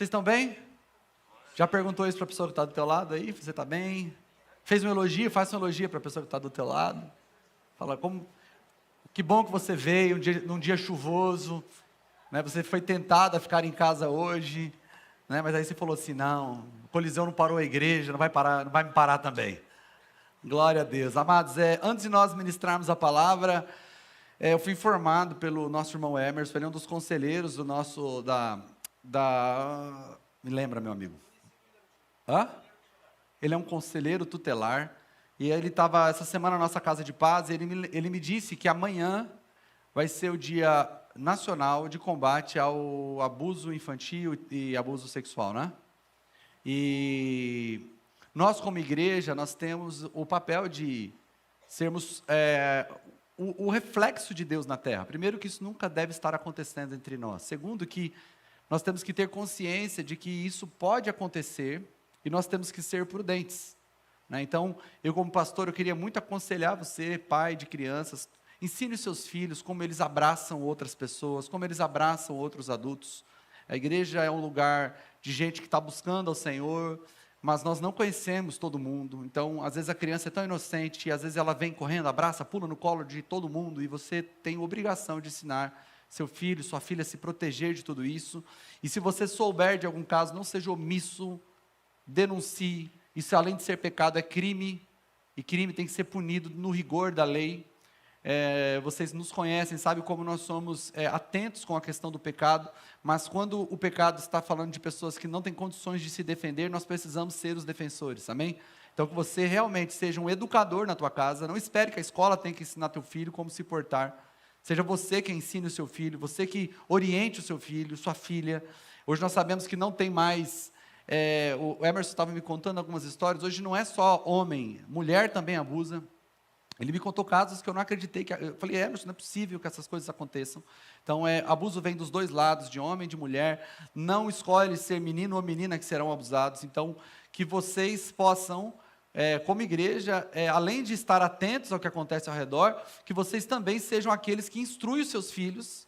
Vocês estão bem? Já perguntou isso para a pessoa que está do teu lado aí? Você está bem? Fez um elogio? Faça um elogio para a pessoa que está do teu lado. Fala, que bom que você veio num dia chuvoso, né? Você foi tentado a ficar em casa hoje, né? Mas aí você falou assim, não, o Coliseu não parou a igreja, não vai me parar também. Glória a Deus. Amados, antes de nós ministrarmos a palavra, eu fui informado pelo nosso irmão Emerson, ele é um dos conselheiros do nosso, me lembra, meu amigo? Hã? Ele é um conselheiro tutelar, e ele estava essa semana na nossa casa de paz, e ele me disse que amanhã vai ser o dia nacional de combate ao abuso infantil e abuso sexual, né? E nós, como igreja, nós temos o papel de sermos o reflexo de Deus na terra. Primeiro, que isso nunca deve estar acontecendo entre nós. Segundo, que nós temos que ter consciência de que isso pode acontecer e nós temos que ser prudentes, né? Então, eu como pastor, eu queria muito aconselhar você, pai de crianças, ensine os seus filhos como eles abraçam outras pessoas, como eles abraçam outros adultos. A igreja é um lugar de gente que está buscando ao Senhor, mas nós não conhecemos todo mundo. Então, às vezes a criança é tão inocente, e às vezes ela vem correndo, abraça, pula no colo de todo mundo, e você tem a obrigação de ensinar seu filho, sua filha a se proteger de tudo isso. E se você souber de algum caso, não seja omisso, denuncie. Isso, além de ser pecado, é crime, e crime tem que ser punido no rigor da lei. Vocês nos conhecem, sabem como nós somos atentos com a questão do pecado, mas quando o pecado está falando de pessoas que não têm condições de se defender, nós precisamos ser os defensores, amém? Então, que você realmente seja um educador na tua casa, não espere que a escola tenha que ensinar teu filho como se portar, seja você que ensine o seu filho, você que oriente o seu filho, sua filha. Hoje nós sabemos que não tem mais, o Emerson estava me contando algumas histórias, hoje não é só homem, mulher também abusa. Ele me contou casos que eu não acreditei, eu falei, Emerson, não é possível que essas coisas aconteçam. Então, abuso vem dos dois lados, de homem e de mulher, não escolhe ser menino ou menina que serão abusados. Então, que vocês possam, como igreja, além de estar atentos ao que acontece ao redor, que vocês também sejam aqueles que instruem os seus filhos,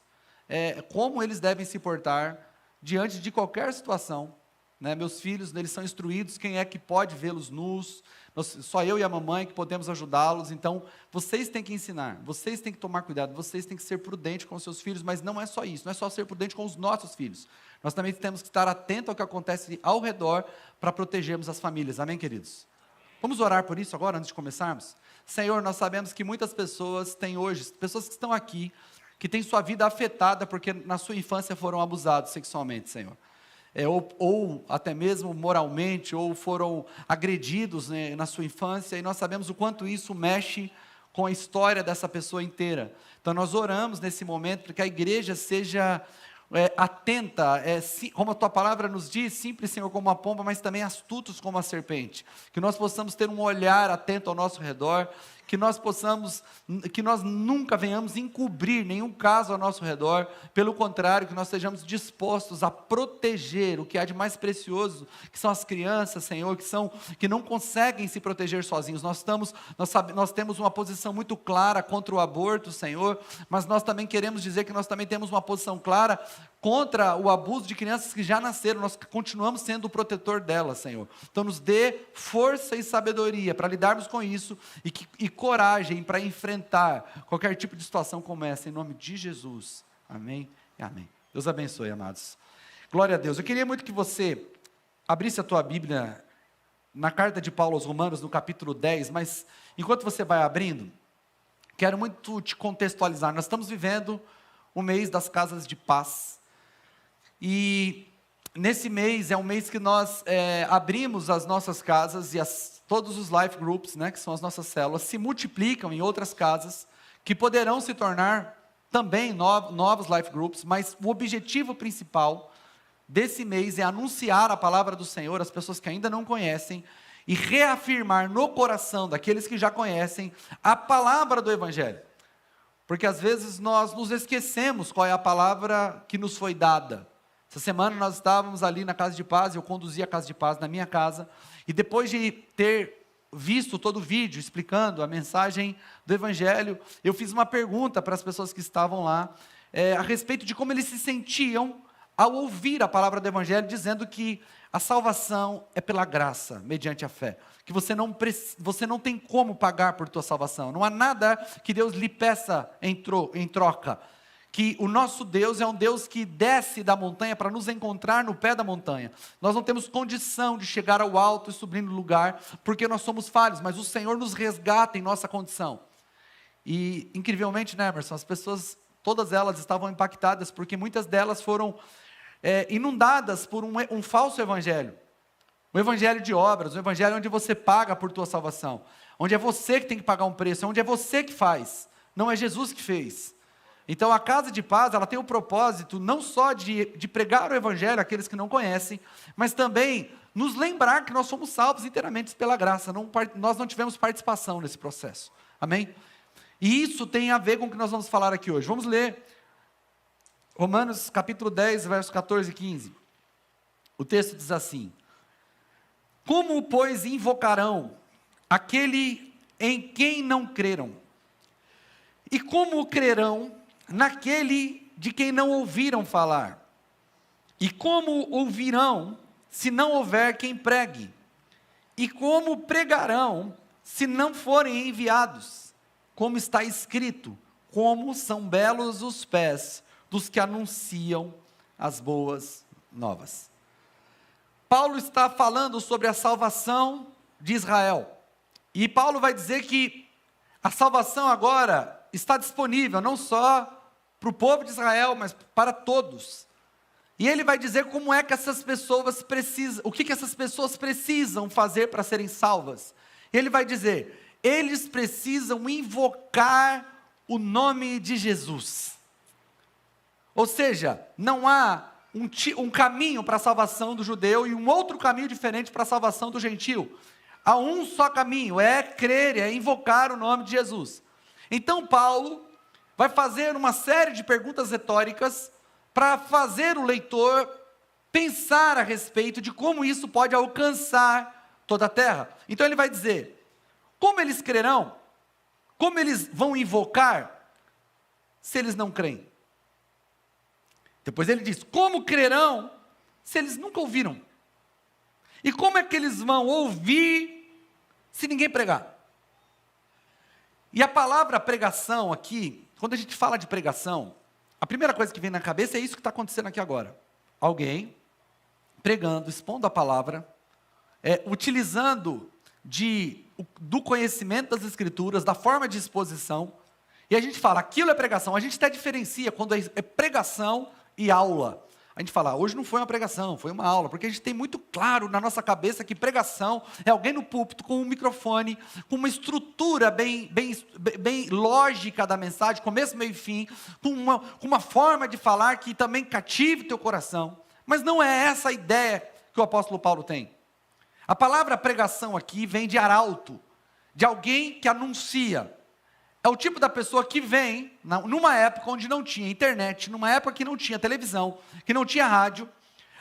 como eles devem se portar diante de qualquer situação, né? Meus filhos, eles são instruídos, quem é que pode vê-los nus, só eu e a mamãe que podemos ajudá-los. Então, vocês têm que ensinar, vocês têm que tomar cuidado, vocês têm que ser prudentes com os seus filhos, mas não é só isso, não é só ser prudente com os nossos filhos, nós também temos que estar atentos ao que acontece ao redor, para protegermos as famílias, amém, queridos? Vamos orar por isso agora, antes de começarmos? Senhor, nós sabemos que muitas pessoas têm hoje, pessoas que estão aqui, que têm sua vida afetada, porque na sua infância foram abusados sexualmente, Senhor. Ou até mesmo moralmente, ou foram agredidos, né, na sua infância, e nós sabemos o quanto isso mexe com a história dessa pessoa inteira. Então nós oramos nesse momento, para que a igreja seja atenta, como a tua palavra nos diz, simples, Senhor, como a pomba, mas também astutos como a serpente, que nós possamos ter um olhar atento ao nosso redor, que nós nunca venhamos encobrir nenhum caso ao nosso redor, pelo contrário, que nós estejamos dispostos a proteger o que há de mais precioso, que são as crianças, Senhor, que não conseguem se proteger sozinhos. Nós temos uma posição muito clara contra o aborto, Senhor, mas nós também queremos dizer que nós também temos uma posição clara contra o abuso de crianças que já nasceram. Nós continuamos sendo o protetor delas, Senhor. Então nos dê força e sabedoria para lidarmos com isso, e coragem para enfrentar qualquer tipo de situação como essa, em nome de Jesus, amém e amém. Deus abençoe, amados. Glória a Deus. Eu queria muito que você abrisse a tua Bíblia na carta de Paulo aos Romanos, no capítulo 10, mas enquanto você vai abrindo, quero muito te contextualizar. Nós estamos vivendo o mês das casas de paz, e nesse mês, é um mês que nós abrimos as nossas casas, e todos os life groups, né, que são as nossas células, se multiplicam em outras casas, que poderão se tornar também novos life groups, mas o objetivo principal desse mês é anunciar a palavra do Senhor às pessoas que ainda não conhecem, e reafirmar no coração daqueles que já conhecem a palavra do Evangelho, porque às vezes nós nos esquecemos qual é a palavra que nos foi dada. Essa semana nós estávamos ali na casa de paz, eu conduzi a casa de paz na minha casa, e depois de ter visto todo o vídeo explicando a mensagem do Evangelho, eu fiz uma pergunta para as pessoas que estavam lá, a respeito de como eles se sentiam ao ouvir a palavra do Evangelho, dizendo que a salvação é pela graça, mediante a fé. Que você não tem como pagar por tua salvação. Não há nada que Deus lhe peça em troca. Que o nosso Deus é um Deus que desce da montanha para nos encontrar no pé da montanha. Nós não temos condição de chegar ao alto e subir no lugar, porque nós somos falhos, mas o Senhor nos resgata em nossa condição. E, incrivelmente, né, Emerson, as pessoas, todas elas estavam impactadas, porque muitas delas foram inundadas por um falso evangelho. Um evangelho de obras, um evangelho onde você paga por tua salvação, onde é você que tem que pagar um preço, onde é você que faz, não é Jesus que fez. Então a Casa de Paz, ela tem o propósito não só de pregar o evangelho àqueles que não conhecem, mas também nos lembrar que nós somos salvos inteiramente pela graça, nós não tivemos participação nesse processo, amém? E isso tem a ver com o que nós vamos falar aqui hoje. Vamos ler Romanos capítulo 10, versos 14 e 15. O texto diz assim: como, pois, invocarão aquele em quem não creram? E como crerão naquele de quem não ouviram falar? E como ouvirão se não houver quem pregue? E como pregarão se não forem enviados? Como está escrito: como são belos os pés dos que anunciam as boas novas. Paulo está falando sobre a salvação de Israel. E Paulo vai dizer que a salvação agora está disponível, não só para o povo de Israel, mas para todos. E ele vai dizer como é que essas pessoas precisam, o que essas pessoas precisam fazer para serem salvas. Ele vai dizer: eles precisam invocar o nome de Jesus. Ou seja, não há um caminho para a salvação do judeu e um outro caminho diferente para a salvação do gentio. Há um só caminho, é crer, é invocar o nome de Jesus. Então Paulo vai fazer uma série de perguntas retóricas para fazer o leitor pensar a respeito de como isso pode alcançar toda a terra. Então ele vai dizer: como eles crerão? Como eles vão invocar se eles não creem? Depois ele diz: como crerão se eles nunca ouviram? E como é que eles vão ouvir se ninguém pregar? E a palavra pregação aqui, quando a gente fala de pregação, a primeira coisa que vem na cabeça é isso que está acontecendo aqui agora. Alguém pregando, expondo a palavra, utilizando do conhecimento das Escrituras, da forma de exposição, e a gente fala, aquilo é pregação. A gente até diferencia quando é pregação e aula. A gente fala, hoje não foi uma pregação, foi uma aula, porque a gente tem muito claro na nossa cabeça que pregação é alguém no púlpito com um microfone, com uma estrutura bem lógica da mensagem, começo, meio e fim, com uma forma de falar que também cative teu coração. Mas não é essa a ideia que o apóstolo Paulo tem. A palavra pregação aqui vem de arauto, de alguém que anuncia. É o tipo da pessoa que vem, numa época onde não tinha internet, numa época que não tinha televisão, que não tinha rádio,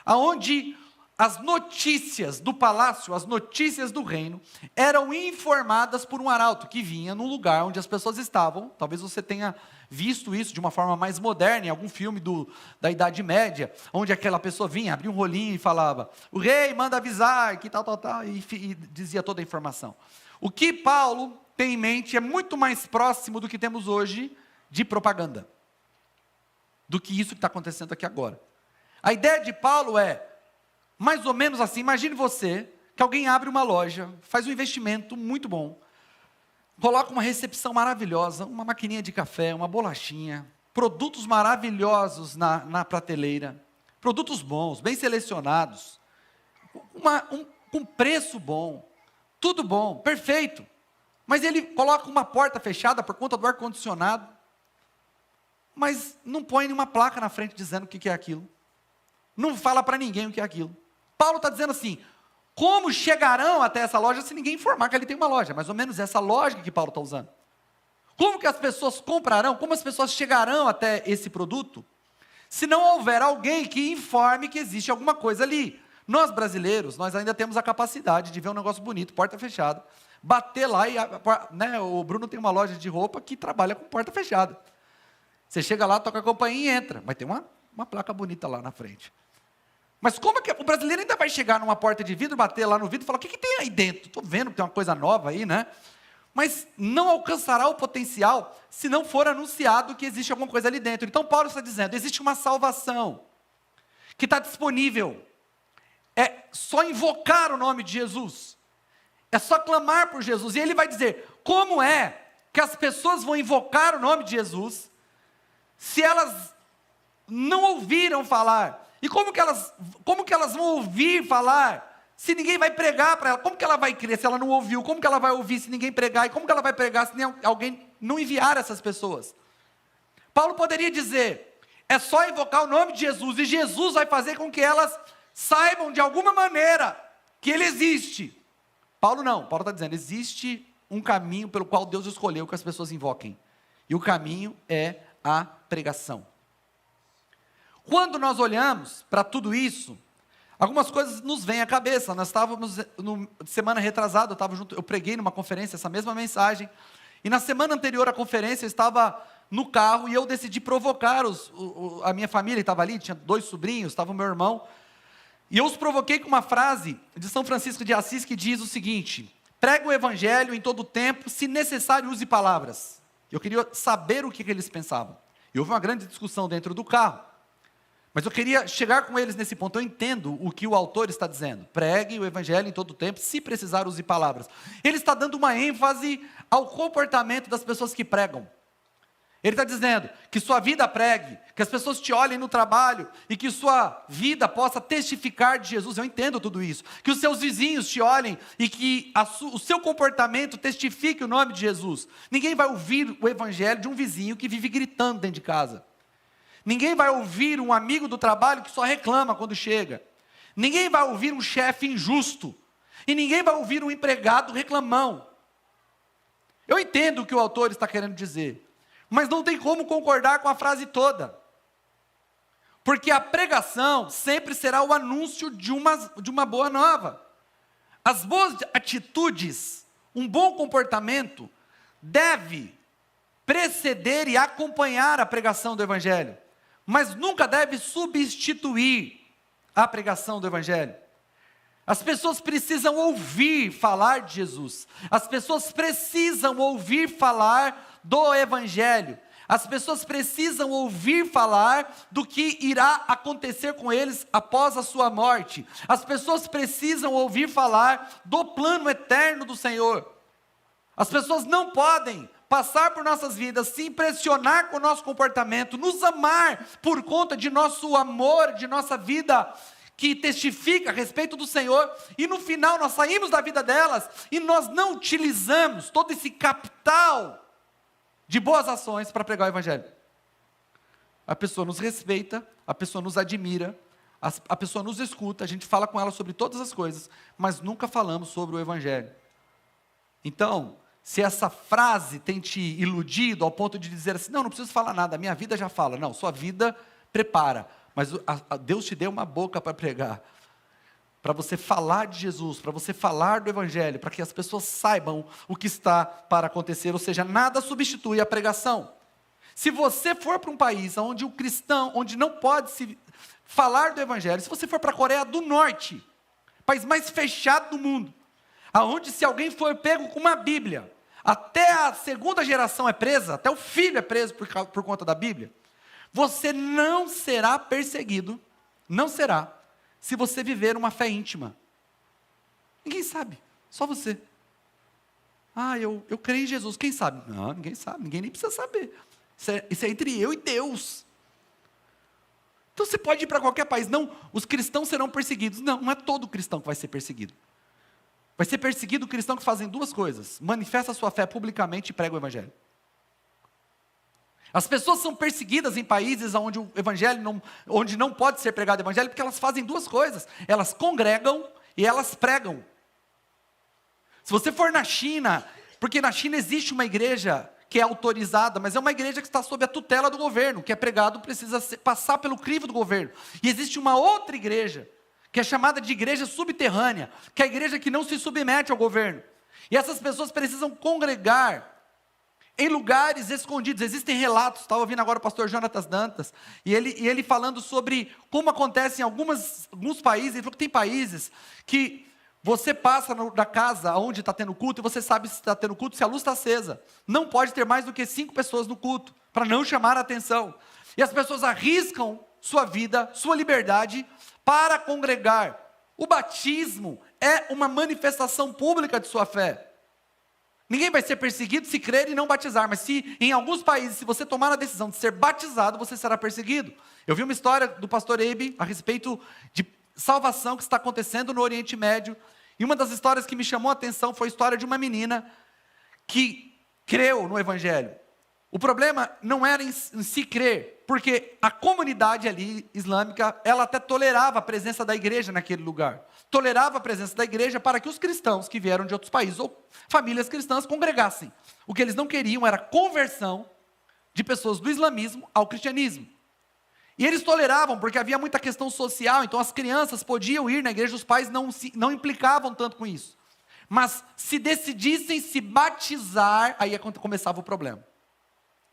aonde as notícias do palácio, as notícias do reino, eram informadas por um arauto, que vinha num lugar onde as pessoas estavam. Talvez você tenha visto isso de uma forma mais moderna, em algum filme da Idade Média, onde aquela pessoa vinha, abria um rolinho e falava, o rei manda avisar, que tal, e dizia toda a informação. O que Paulo tem em mente é muito mais próximo do que temos hoje de propaganda, do que isso que está acontecendo aqui agora. A ideia de Paulo é, mais ou menos assim, imagine você, que alguém abre uma loja, faz um investimento muito bom, coloca uma recepção maravilhosa, uma maquininha de café, uma bolachinha, produtos maravilhosos na prateleira, produtos bons, bem selecionados, com preço bom, tudo bom, perfeito. Mas ele coloca uma porta fechada por conta do ar-condicionado, mas não põe nenhuma placa na frente dizendo o que é aquilo. Não fala para ninguém o que é aquilo. Paulo está dizendo assim, como chegarão até essa loja se ninguém informar que ali tem uma loja? Mais ou menos essa lógica que Paulo está usando. Como que as pessoas comprarão, como as pessoas chegarão até esse produto, se não houver alguém que informe que existe alguma coisa ali? Nós brasileiros, nós ainda temos a capacidade de ver um negócio bonito, porta fechada, bater lá e, né, o Bruno tem uma loja de roupa que trabalha com porta fechada. Você chega lá, toca a campainha e entra, mas tem uma uma placa bonita lá na frente. Mas como é que o brasileiro ainda vai chegar numa porta de vidro, bater lá no vidro e falar, o que tem aí dentro? Estou vendo que tem uma coisa nova aí, né? Mas não alcançará o potencial se não for anunciado que existe alguma coisa ali dentro. Então Paulo está dizendo, existe uma salvação que está disponível. É só invocar o nome de Jesus. É só clamar por Jesus. E ele vai dizer, como é que as pessoas vão invocar o nome de Jesus se elas não ouviram falar? E como que elas vão ouvir falar se ninguém vai pregar para ela? Como que ela vai crer se ela não ouviu? Como que ela vai ouvir se ninguém pregar? E como que ela vai pregar se alguém não enviar essas pessoas? Paulo poderia dizer, é só invocar o nome de Jesus, e Jesus vai fazer com que elas saibam de alguma maneira que Ele existe. Paulo não, Paulo está dizendo, existe um caminho pelo qual Deus escolheu que as pessoas invoquem. E o caminho é a pregação. Quando nós olhamos para tudo isso, algumas coisas nos vêm à cabeça. Nós estávamos, semana retrasada, eu preguei numa conferência essa mesma mensagem, e na semana anterior à conferência eu estava no carro e eu decidi provocar a minha família, estava ali, tinha 2 sobrinhos, estava o meu irmão, e eu os provoquei com uma frase de São Francisco de Assis que diz o seguinte, pregue o evangelho em todo tempo, se necessário use palavras. Eu queria saber o que eles pensavam, e houve uma grande discussão dentro do carro, mas eu queria chegar com eles nesse ponto. Eu entendo o que o autor está dizendo. Pregue o evangelho em todo tempo, se precisar use palavras. Ele está dando uma ênfase ao comportamento das pessoas que pregam. Ele está dizendo que sua vida pregue, que as pessoas te olhem no trabalho e que sua vida possa testificar de Jesus. Eu entendo tudo isso. Que os seus vizinhos te olhem e que o seu comportamento testifique o nome de Jesus. Ninguém vai ouvir o evangelho de um vizinho que vive gritando dentro de casa. Ninguém vai ouvir um amigo do trabalho que só reclama quando chega. Ninguém vai ouvir um chefe injusto. E ninguém vai ouvir um empregado reclamão. Eu entendo o que o autor está querendo dizer, mas não tem como concordar com a frase toda. Porque a pregação sempre será o anúncio de uma boa nova. As boas atitudes, um bom comportamento, deve preceder e acompanhar a pregação do evangelho, mas nunca deve substituir a pregação do evangelho. As pessoas precisam ouvir falar de Jesus, as pessoas precisam ouvir falar do evangelho, as pessoas precisam ouvir falar do que irá acontecer com eles após a sua morte, as pessoas precisam ouvir falar do plano eterno do Senhor. As pessoas não podem passar por nossas vidas, se impressionar com o nosso comportamento, nos amar por conta de nosso amor, de nossa vida que testifica a respeito do Senhor, e no final nós saímos da vida delas, e nós não utilizamos todo esse capital de boas ações para pregar o evangelho. A pessoa nos respeita, a pessoa nos admira, a pessoa nos escuta, a gente fala com ela sobre todas as coisas, mas nunca falamos sobre o evangelho. Então, se essa frase tem te iludido ao ponto de dizer assim, não preciso falar nada, a minha vida já fala. Não, sua vida prepara, mas Deus te deu uma boca para pregar, para você falar de Jesus, para você falar do evangelho, para que as pessoas saibam o que está para acontecer, ou seja, nada substitui a pregação. Se você for para um país onde o cristão, onde não pode se falar do evangelho, se você for para a Coreia do Norte, país mais fechado do mundo, aonde se alguém for pego com uma Bíblia, até a 2ª geração é presa, até o filho é preso por conta da Bíblia, você não será perseguido, não será, se você viver uma fé íntima. Ninguém sabe, só você. Eu creio em Jesus, quem sabe? Não, ninguém sabe, ninguém nem precisa saber. Isso é entre eu e Deus. Então você pode ir para qualquer país, não, os cristãos serão perseguidos. Não é todo cristão que vai ser perseguido. Vai ser perseguido o cristão que fazem 2 coisas: manifesta a sua fé publicamente e prega o evangelho. As pessoas são perseguidas em países onde o evangelho onde não pode ser pregado o evangelho, porque elas fazem 2 coisas: elas congregam e elas pregam. Se você for na China, porque na China existe uma igreja que é autorizada, mas é uma igreja que está sob a tutela do governo, que é pregado, precisa passar pelo crivo do governo. E existe uma outra igreja, que é chamada de igreja subterrânea, que é a igreja que não se submete ao governo. E essas pessoas precisam congregar em lugares escondidos. Existem relatos, estava ouvindo agora o pastor Jonatas Dantas, e ele falando sobre como acontece em alguns países. Ele falou que tem países que você passa na casa onde está tendo culto, e você sabe se está tendo culto, se a luz está acesa. Não pode ter mais do que 5 pessoas no culto, para não chamar a atenção. E as pessoas arriscam sua vida, sua liberdade, para congregar. O batismo é uma manifestação pública de sua fé. Ninguém vai ser perseguido se crer e não batizar, mas se em alguns países, se você tomar a decisão de ser batizado, você será perseguido. Eu vi uma história do pastor Abe a respeito de salvação que está acontecendo no Oriente Médio, e uma das histórias que me chamou a atenção foi a história de uma menina que creu no Evangelho. O problema não era em si crer, porque a comunidade ali islâmica, ela até tolerava a presença da igreja naquele lugar. Tolerava a presença da igreja para que os cristãos que vieram de outros países, ou famílias cristãs, congregassem. O que eles não queriam era conversão de pessoas do islamismo ao cristianismo. E eles toleravam, porque havia muita questão social, então as crianças podiam ir na igreja, os pais não implicavam tanto com isso. Mas se decidissem se batizar, aí é quando começava o problema.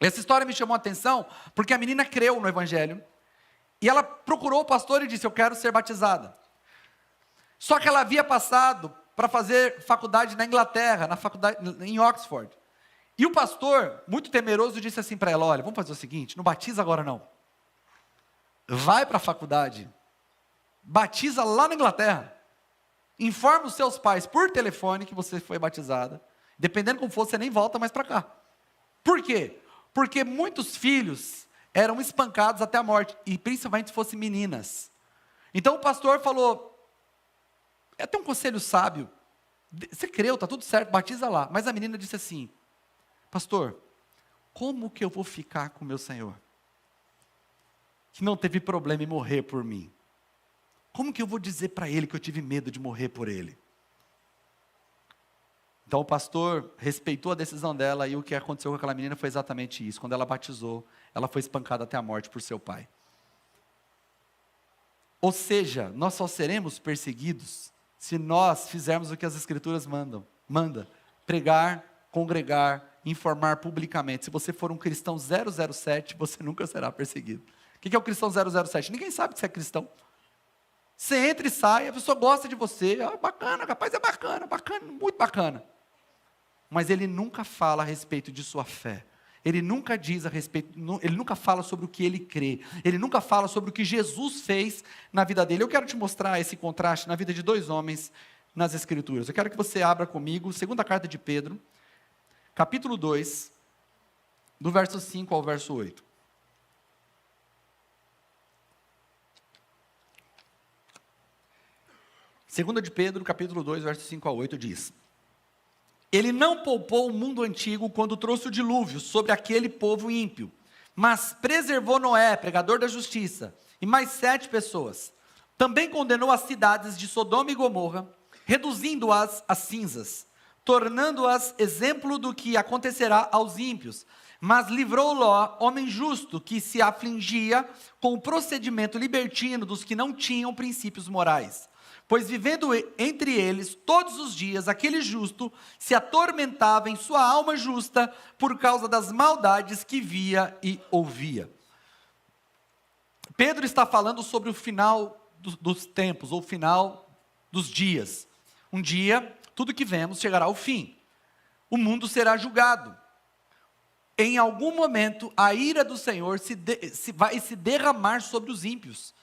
Essa história me chamou a atenção, porque a menina creu no Evangelho, e ela procurou o pastor e disse: eu quero ser batizada. Só que ela havia passado para fazer faculdade na Inglaterra, na faculdade em Oxford. E o pastor, muito temeroso, disse assim para ela: olha, vamos fazer o seguinte, não batiza agora não. Vai para a faculdade, batiza lá na Inglaterra. Informa os seus pais por telefone que você foi batizada. Dependendo como for, você nem volta mais para cá. Por quê? Porque muitos filhos eram espancados até a morte, e principalmente se fossem meninas. Então o pastor falou: é até um conselho sábio, você creu, está tudo certo, batiza lá. Mas a menina disse assim: pastor, como que eu vou ficar com meu Senhor, que não teve problema em morrer por mim? Como que eu vou dizer para Ele que eu tive medo de morrer por Ele? Então o pastor respeitou a decisão dela, e o que aconteceu com aquela menina foi exatamente isso. Quando ela batizou, ela foi espancada até a morte por seu pai. Ou seja, nós só seremos perseguidos se nós fizermos o que as Escrituras manda: pregar, congregar, informar publicamente. Se você for um cristão 007, você nunca será perseguido. O que é o cristão 007? Ninguém sabe que você é cristão. Você entra e sai, a pessoa gosta de você, bacana, rapaz, é bacana, muito bacana. Mas ele nunca fala a respeito de sua fé. Ele nunca diz a respeito, ele nunca fala sobre o que ele crê. Ele nunca fala sobre o que Jesus fez na vida dele. Eu quero te mostrar esse contraste na vida de 2 homens nas Escrituras. Eu quero que você abra comigo, segunda carta de Pedro, capítulo 2, do verso 5 ao verso 8. Segunda de Pedro, capítulo 2, verso 5 a 8, diz: Ele não poupou o mundo antigo quando trouxe o dilúvio sobre aquele povo ímpio, mas preservou Noé, pregador da justiça, e mais 7 pessoas. Também condenou as cidades de Sodoma e Gomorra, reduzindo-as a cinzas, tornando-as exemplo do que acontecerá aos ímpios. Mas livrou Ló, homem justo, que se afligia com o procedimento libertino dos que não tinham princípios morais. Pois vivendo entre eles todos os dias, aquele justo se atormentava em sua alma justa por causa das maldades que via e ouvia. Pedro está falando sobre o final dos tempos, ou o final dos dias. Um dia, tudo que vemos chegará ao fim. O mundo será julgado. Em algum momento, a ira do Senhor vai se derramar sobre os ímpios.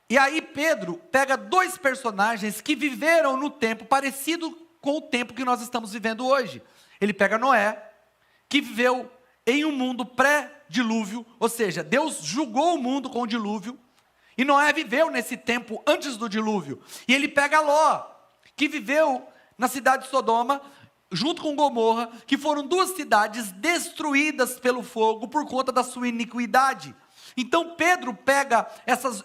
E aí Pedro pega 2 personagens que viveram no tempo parecido com o tempo que nós estamos vivendo hoje. Ele pega Noé, que viveu em um mundo pré-dilúvio, ou seja, Deus julgou o mundo com o dilúvio, e Noé viveu nesse tempo antes do dilúvio. E ele pega Ló, que viveu na cidade de Sodoma, junto com Gomorra, que foram 2 cidades destruídas pelo fogo por conta da sua iniquidade. Então Pedro pega essas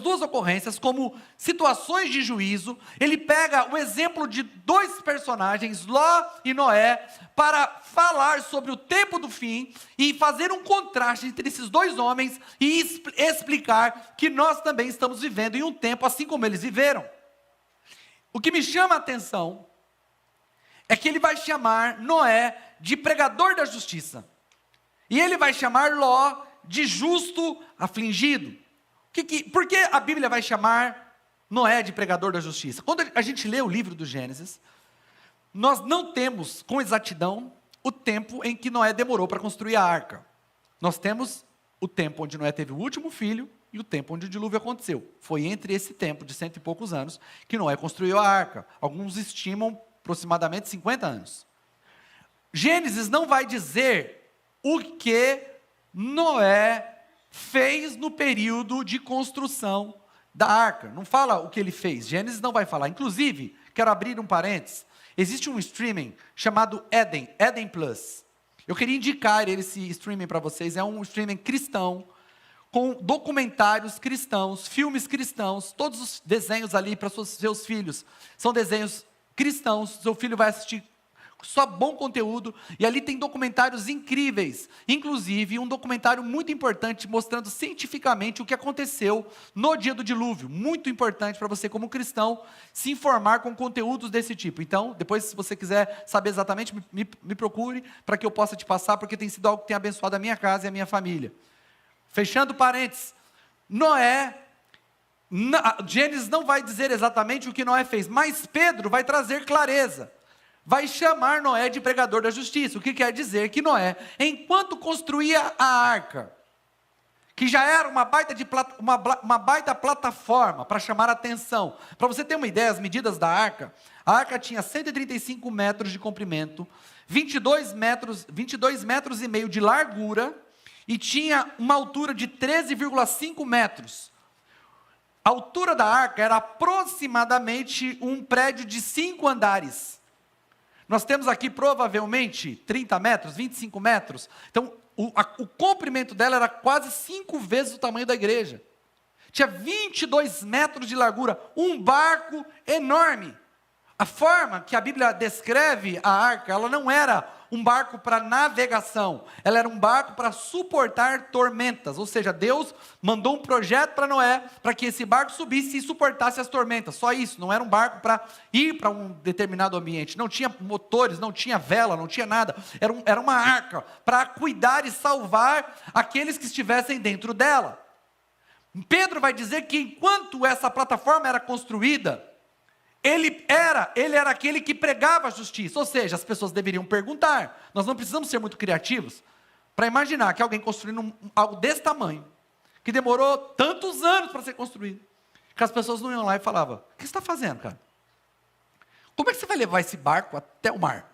2 ocorrências como situações de juízo. Ele pega o exemplo de 2 personagens, Ló e Noé, para falar sobre o tempo do fim e fazer um contraste entre esses 2 homens e explicar que nós também estamos vivendo em um tempo assim como eles viveram. O que me chama a atenção é que ele vai chamar Noé de pregador da justiça. E ele vai chamar Ló de justo afligido. Por que a Bíblia vai chamar Noé de pregador da justiça? Quando a gente lê o livro do Gênesis, nós não temos com exatidão o tempo em que Noé demorou para construir a arca. Nós temos o tempo onde Noé teve o último filho e o tempo onde o dilúvio aconteceu. Foi entre esse tempo de 100 e poucos anos que Noé construiu a arca. Alguns estimam aproximadamente 50 anos. Gênesis não vai dizer o que Noé fez no período de construção da arca. Não fala o que ele fez. Gênesis não vai falar. Inclusive, quero abrir um parênteses. Existe um streaming chamado Eden Plus. Eu queria indicar esse streaming para vocês. É um streaming cristão, com documentários cristãos, filmes cristãos, todos os desenhos ali para seus filhos. São desenhos cristãos, seu filho vai assistir só bom conteúdo, e ali tem documentários incríveis, inclusive um documentário muito importante, mostrando cientificamente o que aconteceu no dia do dilúvio, muito importante para você como cristão, se informar com conteúdos desse tipo. Então, depois se você quiser saber exatamente, me procure, para que eu possa te passar, porque tem sido algo que tem abençoado a minha casa e a minha família. Fechando parênteses, Gênesis não vai dizer exatamente o que Noé fez, mas Pedro vai trazer clareza. Vai chamar Noé de pregador da justiça, o que quer dizer que Noé, enquanto construía a arca, que já era uma baita plataforma para chamar a atenção. Para você ter uma ideia, as medidas da arca, a arca tinha 135 metros de comprimento, 22 metros e meio de largura, e tinha uma altura de 13,5 metros. A altura da arca era aproximadamente um prédio de 5 andares. Nós temos aqui provavelmente 30 metros, 25 metros. Então, o comprimento dela era quase 5 vezes o tamanho da igreja. Tinha 22 metros de largura, um barco enorme. A forma que a Bíblia descreve a arca, ela não era um barco para navegação, ela era um barco para suportar tormentas, ou seja, Deus mandou um projeto para Noé, para que esse barco subisse e suportasse as tormentas, só isso, não era um barco para ir para um determinado ambiente, não tinha motores, não tinha vela, não tinha nada, era uma arca, para cuidar e salvar aqueles que estivessem dentro dela. Pedro vai dizer que enquanto essa plataforma era construída, ele era aquele que pregava a justiça, ou seja, as pessoas deveriam perguntar. Nós não precisamos ser muito criativos para imaginar que alguém construindo algo desse tamanho, que demorou tantos anos para ser construído, que as pessoas não iam lá e falavam: o que você está fazendo, cara? Como é que você vai levar esse barco até o mar?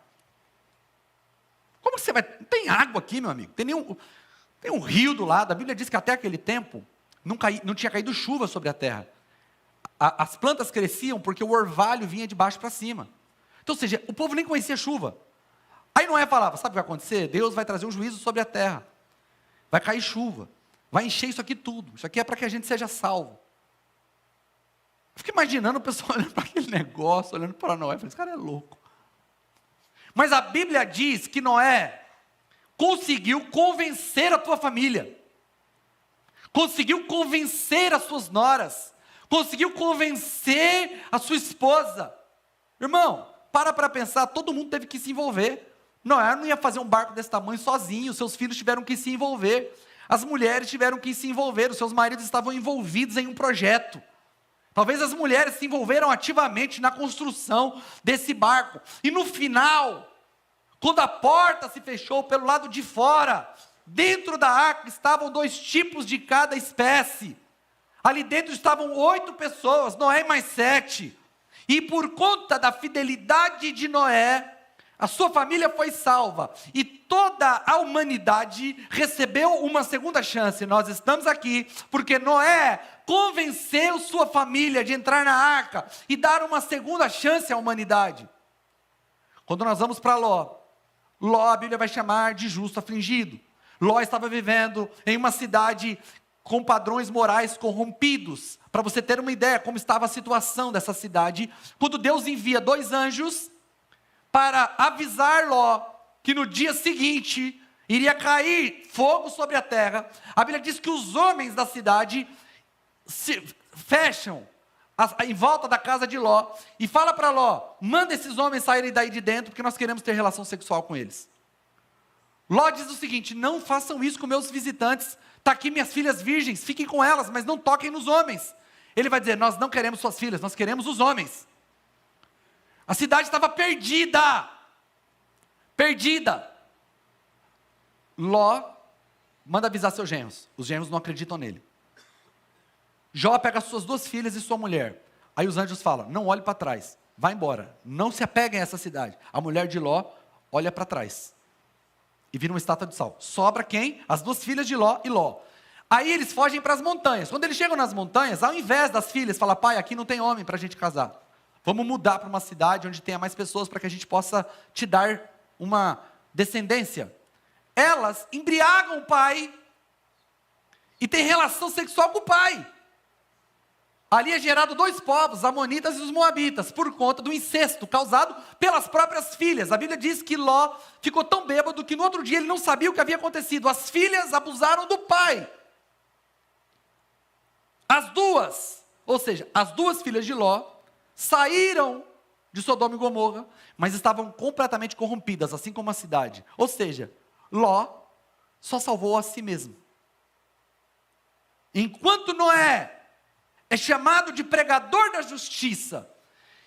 Como que você vai... Não tem água aqui, meu amigo, tem um rio do lado. A Bíblia diz que até aquele tempo não tinha caído chuva sobre a terra. As plantas cresciam porque o orvalho vinha de baixo para cima. Então, ou seja, o povo nem conhecia chuva. Aí Noé falava: sabe o que vai acontecer? Deus vai trazer um juízo sobre a terra. Vai cair chuva. Vai encher isso aqui tudo. Isso aqui é para que a gente seja salvo. Eu fico imaginando o pessoal olhando para aquele negócio, olhando para Noé. Eu falei: esse cara é louco. Mas a Bíblia diz que Noé conseguiu convencer a tua família. Conseguiu convencer as suas noras. Conseguiu convencer a sua esposa. Irmão, para pensar, todo mundo teve que se envolver. Noé não ia fazer um barco desse tamanho sozinho, seus filhos tiveram que se envolver, as mulheres tiveram que se envolver, os seus maridos estavam envolvidos em um projeto. Talvez as mulheres se envolveram ativamente na construção desse barco. E no final, quando a porta se fechou pelo lado de fora, dentro da arca estavam 2 tipos de cada espécie. Ali dentro estavam 8 pessoas, Noé mais 7. E por conta da fidelidade de Noé, a sua família foi salva. E toda a humanidade recebeu uma segunda chance. Nós estamos aqui porque Noé convenceu sua família de entrar na arca e dar uma segunda chance à humanidade. Quando nós vamos para Ló, a Bíblia vai chamar de justo afligido. Ló estava vivendo em uma cidade com padrões morais corrompidos. Para você ter uma ideia como estava a situação dessa cidade, quando Deus envia 2 anjos para avisar Ló que no dia seguinte iria cair fogo sobre a terra, a Bíblia diz que os homens da cidade se fecham em volta da casa de Ló, e fala para Ló, manda esses homens saírem daí de dentro, porque nós queremos ter relação sexual com eles. Ló diz o seguinte, não façam isso com meus visitantes, está aqui minhas filhas virgens, fiquem com elas, mas não toquem nos homens. Ele vai dizer, nós não queremos suas filhas, nós queremos os homens. A cidade estava perdida. Perdida. Ló manda avisar seus genros. Os genros não acreditam nele. Jó pega suas 2 filhas e sua mulher. Aí os anjos falam, não olhe para trás. Vai embora. Não se apeguem a essa cidade. A mulher de Ló olha para trás. E vira uma estátua de sal. Sobra quem? As 2 filhas de Ló e Ló. Aí eles fogem para as montanhas. Quando eles chegam nas montanhas, ao invés das filhas, fala, pai, aqui não tem homem para a gente casar. Vamos mudar para uma cidade onde tenha mais pessoas para que a gente possa te dar uma descendência. Elas embriagam o pai e têm relação sexual com o pai. Ali é gerado 2 povos, os amonitas e os moabitas, por conta do incesto causado pelas próprias filhas. A Bíblia diz que Ló ficou tão bêbado que no outro dia ele não sabia o que havia acontecido. As filhas abusaram do pai. As 2, ou seja, as 2 filhas de Ló, saíram de Sodoma e Gomorra, mas estavam completamente corrompidas, assim como a cidade. Ou seja, Ló só salvou a si mesmo. Enquanto Noé é chamado de pregador da justiça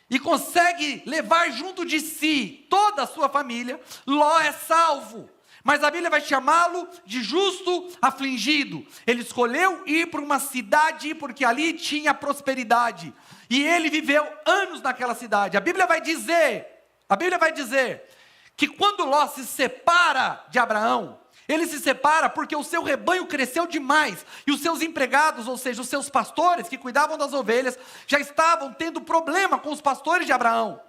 e consegue levar junto de si toda a sua família, Ló é salvo. Mas a Bíblia vai chamá-lo de justo afligido. Ele escolheu ir para uma cidade porque ali tinha prosperidade. E ele viveu anos naquela cidade. A Bíblia vai dizer que quando Ló se separa de Abraão, ele se separa porque o seu rebanho cresceu demais, e os seus empregados, ou seja, os seus pastores que cuidavam das ovelhas, já estavam tendo problema com os pastores de Abraão.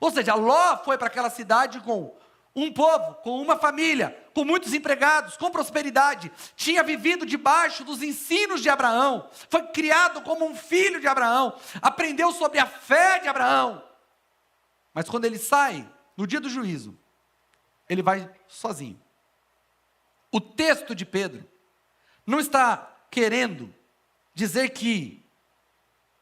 Ou seja, Ló foi para aquela cidade com um povo, com uma família, com muitos empregados, com prosperidade, tinha vivido debaixo dos ensinos de Abraão, foi criado como um filho de Abraão, aprendeu sobre a fé de Abraão. Mas quando ele sai, no dia do juízo, ele vai sozinho. O texto de Pedro não está querendo dizer que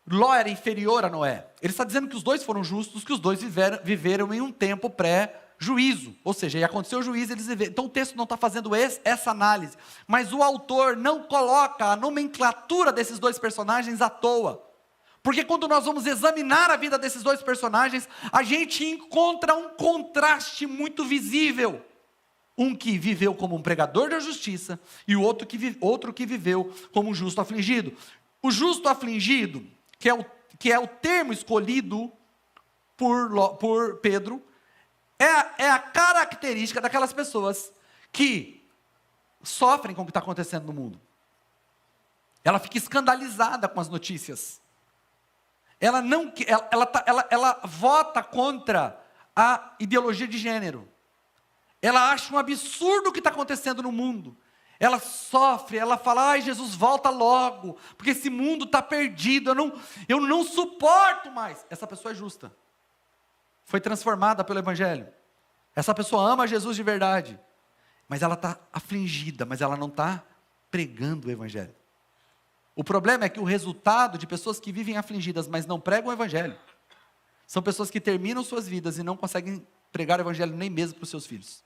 Ló era inferior a Noé. Ele está dizendo que os 2 foram justos, que os 2 viveram em um tempo pré-juízo. Ou seja, ia acontecer o juízo, eles viveram. Então o texto não está fazendo essa análise. Mas o autor não coloca a nomenclatura desses 2 personagens à toa. Porque quando nós vamos examinar a vida desses 2 personagens, a gente encontra um contraste muito visível. Um que viveu como um pregador da justiça e o outro que viveu como um justo afligido. O justo afligido, que é o termo escolhido por Pedro, é a característica daquelas pessoas que sofrem com o que está acontecendo no mundo. Ela fica escandalizada com as notícias. Ela vota contra a ideologia de gênero. Ela acha um absurdo o que está acontecendo no mundo. Ela sofre, ela fala, ai Jesus, volta logo, porque esse mundo está perdido, eu não suporto mais. Essa pessoa é justa. Foi transformada pelo Evangelho. Essa pessoa ama Jesus de verdade. Mas ela está afligida, mas ela não está pregando o Evangelho. O problema é que o resultado de pessoas que vivem afligidas, mas não pregam o Evangelho, são pessoas que terminam suas vidas e não conseguem pregar o Evangelho nem mesmo para os seus filhos.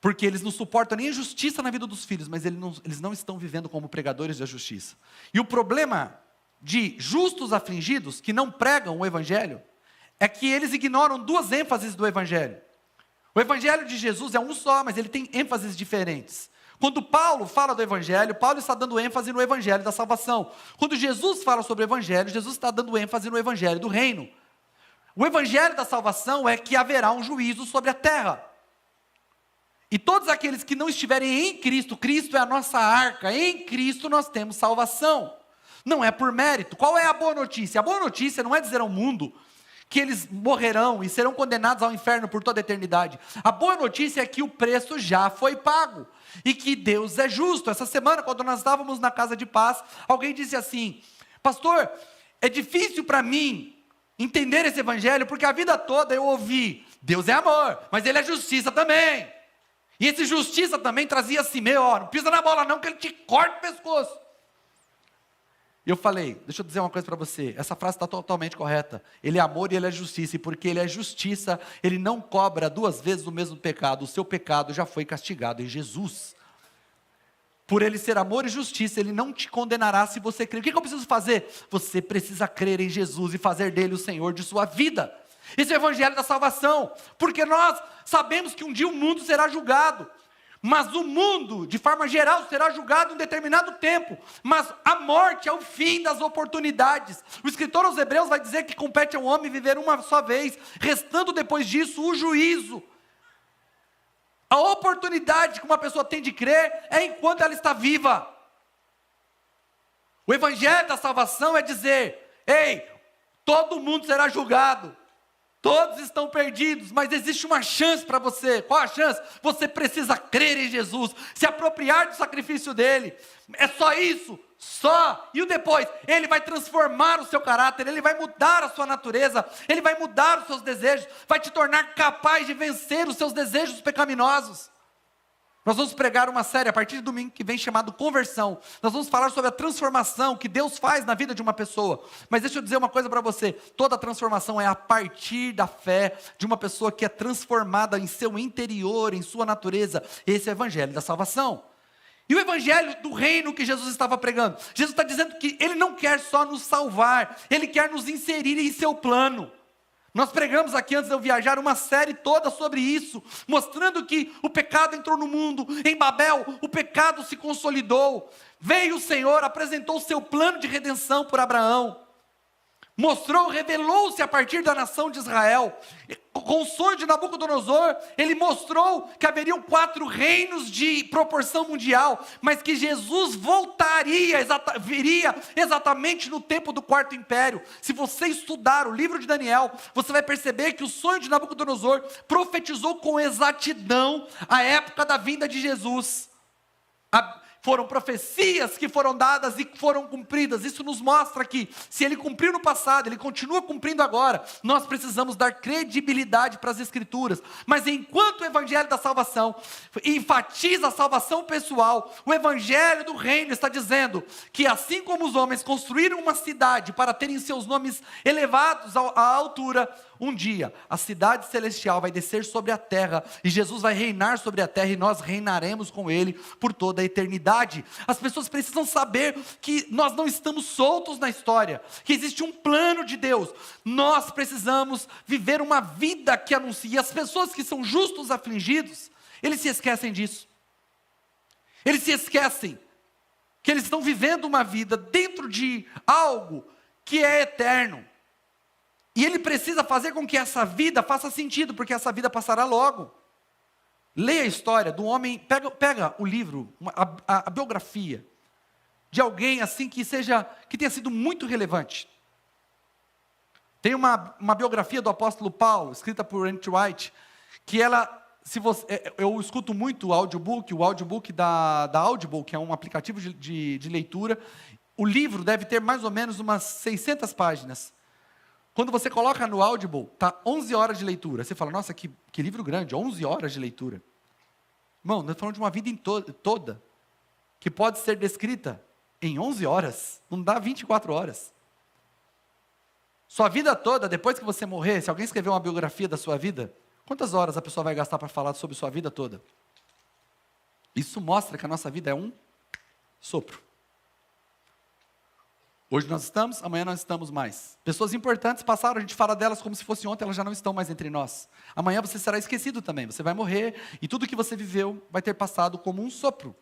Porque eles não suportam nem a justiça na vida dos filhos, mas eles não estão vivendo como pregadores da justiça. E o problema de justos afligidos, que não pregam o Evangelho, é que eles ignoram 2 ênfases do Evangelho. O Evangelho de Jesus é um só, mas ele tem ênfases diferentes. Quando Paulo fala do Evangelho, Paulo está dando ênfase no Evangelho da salvação. Quando Jesus fala sobre o Evangelho, Jesus está dando ênfase no Evangelho do reino. O Evangelho da salvação é que haverá um juízo sobre a terra. E todos aqueles que não estiverem em Cristo, Cristo é a nossa arca, em Cristo nós temos salvação. Não é por mérito. Qual é a boa notícia? A boa notícia não é dizer ao mundo que eles morrerão e serão condenados ao inferno por toda a eternidade. A boa notícia é que o preço já foi pago e que Deus é justo. Essa semana, quando nós estávamos na casa de paz, alguém disse assim, pastor, é difícil para mim entender esse Evangelho, porque a vida toda eu ouvi, Deus é amor, mas Ele é justiça também. E esse justiça também trazia assim, não pisa na bola não, que ele te corta o pescoço. E eu falei, deixa eu dizer uma coisa para você, essa frase está totalmente correta. Ele é amor e ele é justiça, e porque ele é justiça, ele não cobra 2 vezes o mesmo pecado. O seu pecado já foi castigado em Jesus. Por ele ser amor e justiça, ele não te condenará se você crer. O que eu preciso fazer? Você precisa crer em Jesus e fazer dele o Senhor de sua vida. Esse é o evangelho da salvação, porque nós sabemos que um dia o mundo será julgado. Mas o mundo, de forma geral, será julgado em um determinado tempo. Mas a morte é o fim das oportunidades. O escritor aos Hebreus vai dizer que compete ao homem viver uma só vez, restando depois disso o juízo. A oportunidade que uma pessoa tem de crer é enquanto ela está viva. O evangelho da salvação é dizer: ei, todo mundo será julgado. Todos estão perdidos, mas existe uma chance para você. Qual a chance? Você precisa crer em Jesus, se apropriar do sacrifício dele. É só isso, só. E o depois? Ele vai transformar o seu caráter, ele vai mudar a sua natureza, ele vai mudar os seus desejos, vai te tornar capaz de vencer os seus desejos pecaminosos. Nós vamos pregar uma série a partir de domingo que vem chamado Conversão. Nós vamos falar sobre a transformação que Deus faz na vida de uma pessoa. Mas deixa eu dizer uma coisa para você. Toda transformação é a partir da fé de uma pessoa que é transformada em seu interior, em sua natureza. Esse é o evangelho da salvação. E o evangelho do reino que Jesus estava pregando. Jesus está dizendo que ele não quer só nos salvar, ele quer nos inserir em seu plano. Nós pregamos aqui antes de eu viajar uma série toda sobre isso, mostrando que o pecado entrou no mundo, em Babel o pecado se consolidou, veio o Senhor, apresentou o seu plano de redenção por Abraão, mostrou, revelou-se a partir da nação de Israel, com o sonho de Nabucodonosor, ele mostrou que haveriam 4 reinos de proporção mundial, mas que Jesus viria exatamente no tempo do 4º império. Se você estudar o livro de Daniel, você vai perceber que o sonho de Nabucodonosor profetizou com exatidão a época da vinda de Jesus. Foram profecias que foram dadas e foram cumpridas. Isso nos mostra que, se ele cumpriu no passado, ele continua cumprindo agora. Nós precisamos dar credibilidade para as Escrituras. Mas enquanto o evangelho da salvação enfatiza a salvação pessoal, o evangelho do reino está dizendo que, assim como os homens construíram uma cidade para terem seus nomes elevados à altura, um dia a cidade celestial vai descer sobre a terra, e Jesus vai reinar sobre a terra, e nós reinaremos com ele por toda a eternidade. As pessoas precisam saber que nós não estamos soltos na história, que existe um plano de Deus. Nós precisamos viver uma vida que anuncia. As pessoas que são justos afligidos, eles se esquecem disso. Eles se esquecem que eles estão vivendo uma vida dentro de algo que é eterno. E ele precisa fazer com que essa vida faça sentido, porque essa vida passará logo. Leia a história do homem, pega o livro, a biografia de alguém assim que tenha sido muito relevante. Tem uma biografia do apóstolo Paulo, escrita por Ellen White, que eu escuto muito o audiobook da Audible, que é um aplicativo de leitura. O livro deve ter mais ou menos umas 600 páginas. Quando você coloca no Audible, está 11 horas de leitura. Você fala, nossa, que livro grande, 11 horas de leitura. Irmão, nós estamos falando de uma vida toda, que pode ser descrita em 11 horas, não dá 24 horas. Sua vida toda, depois que você morrer, se alguém escrever uma biografia da sua vida, quantas horas a pessoa vai gastar para falar sobre sua vida toda? Isso mostra que a nossa vida é um sopro. Hoje nós estamos, amanhã nós estamos mais. Pessoas importantes passaram, a gente fala delas como se fosse ontem, elas já não estão mais entre nós. Amanhã você será esquecido também, você vai morrer, e tudo que você viveu vai ter passado como um sopro.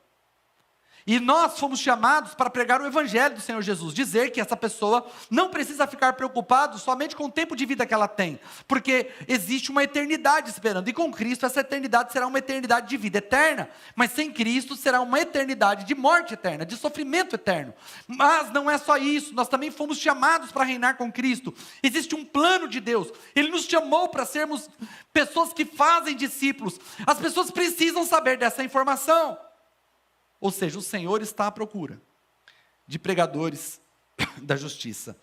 E nós fomos chamados para pregar o evangelho do Senhor Jesus, dizer que essa pessoa não precisa ficar preocupado somente com o tempo de vida que ela tem, porque existe uma eternidade esperando, e com Cristo essa eternidade será uma eternidade de vida eterna, mas sem Cristo será uma eternidade de morte eterna, de sofrimento eterno. Mas não é só isso, nós também fomos chamados para reinar com Cristo. Existe um plano de Deus, Ele nos chamou para sermos pessoas que fazem discípulos. As pessoas precisam saber dessa informação. Ou seja, o Senhor está à procura de pregadores da justiça.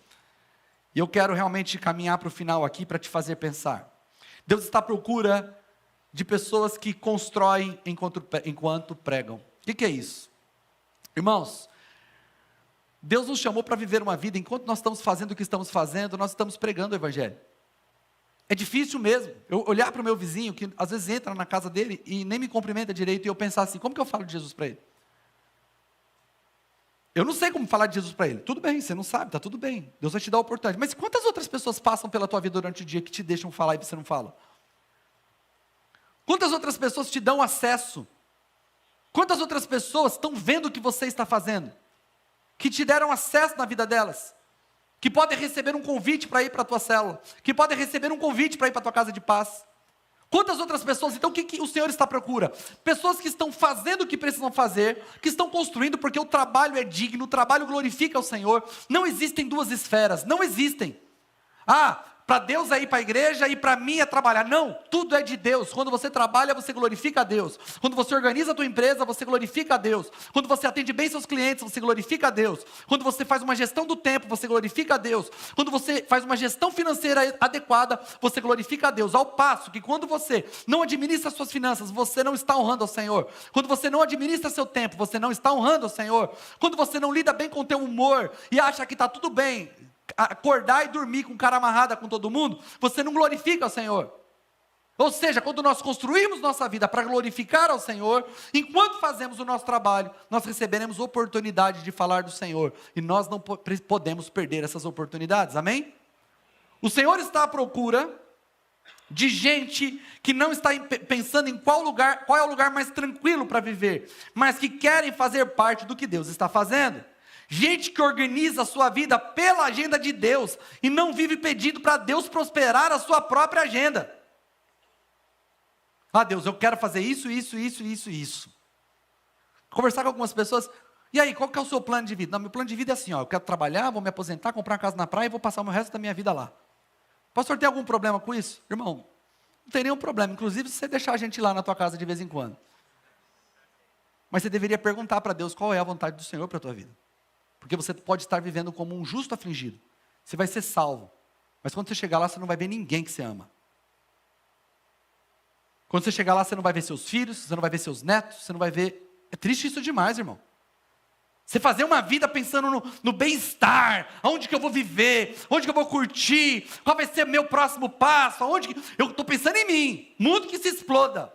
E eu quero realmente caminhar para o final aqui para te fazer pensar. Deus está à procura de pessoas que constroem enquanto pregam. O que é isso? Irmãos, Deus nos chamou para viver uma vida, enquanto nós estamos fazendo o que estamos fazendo, nós estamos pregando o Evangelho. É difícil mesmo, eu olhar para o meu vizinho, que às vezes entra na casa dele e nem me cumprimenta direito, e eu pensar assim, como que eu falo de Jesus para ele? Eu não sei como falar de Jesus para ele. Tudo bem, você não sabe, está tudo bem. Deus vai te dar a oportunidade. Mas quantas outras pessoas passam pela tua vida durante o dia que te deixam falar e você não fala? Quantas outras pessoas te dão acesso? Quantas outras pessoas estão vendo o que você está fazendo? Que te deram acesso na vida delas? Que podem receber um convite para ir para a tua célula? Que podem receber um convite para ir para a tua casa de paz? Quantas outras pessoas? Então o que o Senhor está à procura? Pessoas que estão fazendo o que precisam fazer, que estão construindo porque o trabalho é digno, o trabalho glorifica o Senhor. Não existem duas esferas, não existem. Para Deus é ir para a igreja e para mim é trabalhar. Não, tudo é de Deus. Quando você trabalha, você glorifica a Deus. Quando você organiza a tua empresa, você glorifica a Deus. Quando você atende bem seus clientes, você glorifica a Deus. Quando você faz uma gestão do tempo, você glorifica a Deus. Quando você faz uma gestão financeira adequada, você glorifica a Deus. Ao passo que quando você não administra suas finanças, você não está honrando ao Senhor. Quando você não administra seu tempo, você não está honrando ao Senhor. Quando você não lida bem com o teu humor e acha que está tudo bem, acordar e dormir com cara amarrada com todo mundo, você não glorifica ao Senhor. Ou seja, quando nós construímos nossa vida para glorificar ao Senhor, enquanto fazemos o nosso trabalho, nós receberemos oportunidade de falar do Senhor, e nós não podemos perder essas oportunidades, amém? O Senhor está à procura de gente que não está pensando em qual é o lugar mais tranquilo para viver, mas que querem fazer parte do que Deus está fazendo. Gente que organiza a sua vida pela agenda de Deus e não vive pedindo para Deus prosperar a sua própria agenda. Deus, eu quero fazer isso. Conversar com algumas pessoas, e aí, qual que é o seu plano de vida? Não, meu plano de vida é assim, eu quero trabalhar, vou me aposentar, comprar uma casa na praia e vou passar o resto da minha vida lá. Pastor, tem algum problema com isso? Irmão, não tem nenhum problema, inclusive se você deixar a gente lá na tua casa de vez em quando. Mas você deveria perguntar para Deus qual é a vontade do Senhor para a tua vida. Porque você pode estar vivendo como um justo afligido. Você vai ser salvo. Mas quando você chegar lá, você não vai ver ninguém que você ama. Quando você chegar lá, você não vai ver seus filhos, você não vai ver seus netos, você não vai ver... É triste isso demais, irmão. Você fazer uma vida pensando no bem-estar, aonde que eu vou viver, onde que eu vou curtir, qual vai ser o meu próximo passo, eu estou pensando em mim, mundo que se exploda.